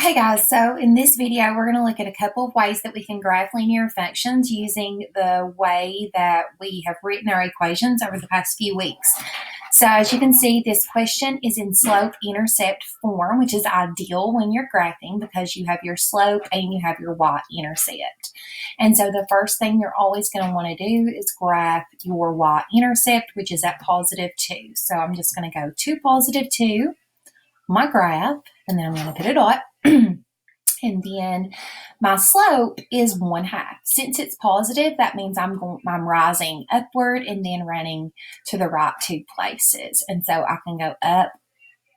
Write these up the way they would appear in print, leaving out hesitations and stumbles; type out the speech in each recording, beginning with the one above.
Hey guys, so in this video, we're going to look at a couple of ways that we can graph linear functions using the way that we have written our equations over the past few weeks. So as you can see, this question is in slope-intercept form, which is ideal when you're graphing because you have your slope and you have your y-intercept. And so the first thing you're always going to want to do is graph your y-intercept, which is at positive 2. So I'm just going to go to positive 2, my graph, and then I'm going to put a dot. And then my slope is 1/2. Since it's positive, that means I'm rising upward and then running to the right 2 places. And so I can go up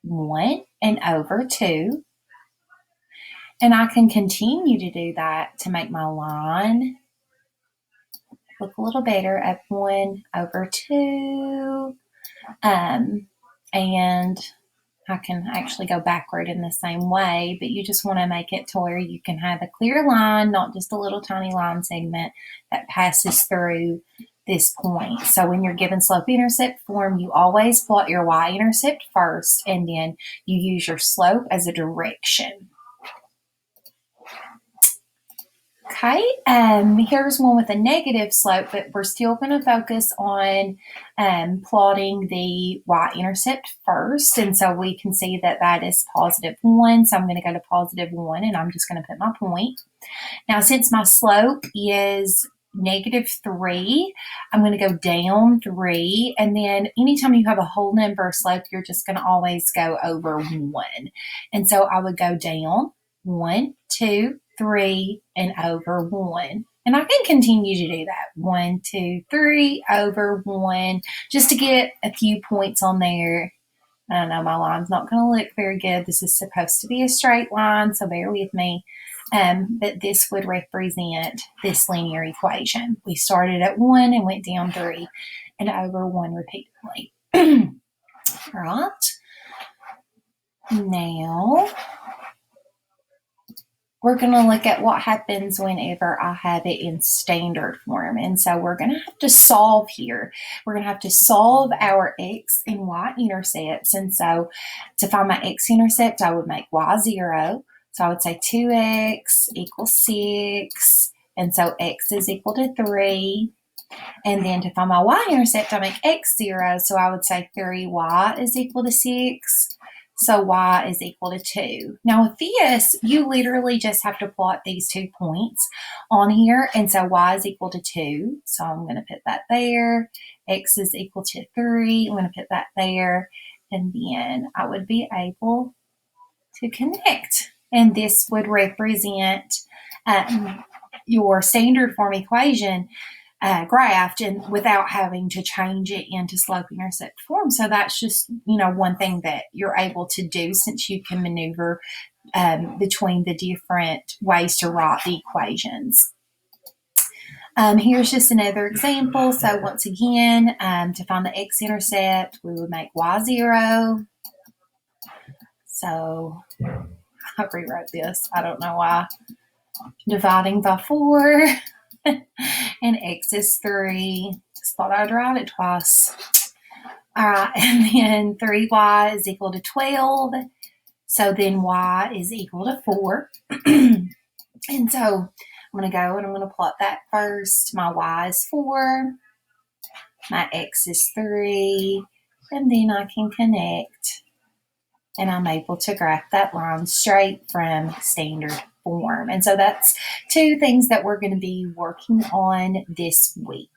1 and over 2. And I can continue to do that to make my line look a little better, up 1 over 2. And I can actually go backward in the same way, but you just want to make it to where you can have a clear line, not just a little tiny line segment that passes through this point. So when you're given slope-intercept form, you always plot your y-intercept first, and then you use your slope as a direction. Okay, here's one with a negative slope, but we're still going to focus on plotting the y-intercept first. And so we can see that that is positive 1. So I'm going to go to positive 1, and I'm just going to put my point. Now, since my slope is negative 3, I'm going to go down 3. And then anytime you have a whole number slope, you're just going to always go over 1. And so I would go down 1, 2, 3, and over 1. And I can continue to do that. 1, 2, 3, over 1, just to get a few points on there. I know my line's not going to look very good. This is supposed to be a straight line, so bear with me. But this would represent this linear equation. We started at 1 and went down 3 and over 1 repeatedly. All right. Now, we're going to look at what happens whenever I have it in standard form. And so we're going to have to solve here. We're going to have to solve our x and y intercepts. And so to find my x-intercept, I would make y 0. So I would say 2x equals 6. And so x is equal to 3. And then to find my y-intercept, I make x 0. So I would say 3y is equal to 6. So y is equal to 2. Now with this, you literally just have to plot these 2 points on here. And so y is equal to 2. So I'm going to put that there. X is equal to 3. I'm going to put that there. And then I would be able to connect. And this would represent your standard form equation graphed and without having to change it into slope-intercept form. So that's just, one thing that you're able to do since you can maneuver between the different ways to write the equations. Here's just another example. So once again, to find the x-intercept, we would make y 0. So I rewrote this. I don't know why. Dividing by 4. And x is 3. Just thought I'd write it twice. All right, and then 3y is equal to 12. So then y is equal to 4. And so I'm going to go and I'm going to plot that first. My y is 4. My x is 3. And then I can connect. And I'm able to graph that line straight from standard form. And so that's 2 things that we're going to be working on this week.